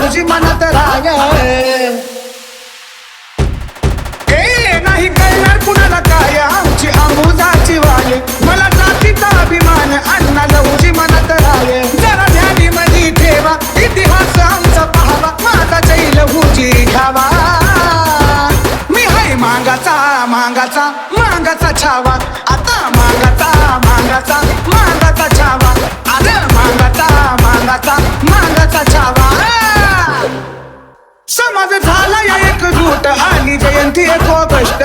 लहुजी मनात राय ए नाही कळणार कुणाला काय आमची अंबुजाची वाय मला जातीचा अभिमान अण्णा लहुजी मनात राय जरा ध्यानी मधी ठेवा इतिहास आमचा पाहावा माझा जय लहुजी घ्यावा मी हाय मांगाचा मांगाचा मांगाचा छावा आता मांगाचा मांगाचा मांगाचा छावा अरे मांगाचा मांगाचा मांगाचा छावा समाज झाला या एकजूट आली जयंती 1 ऑगस्ट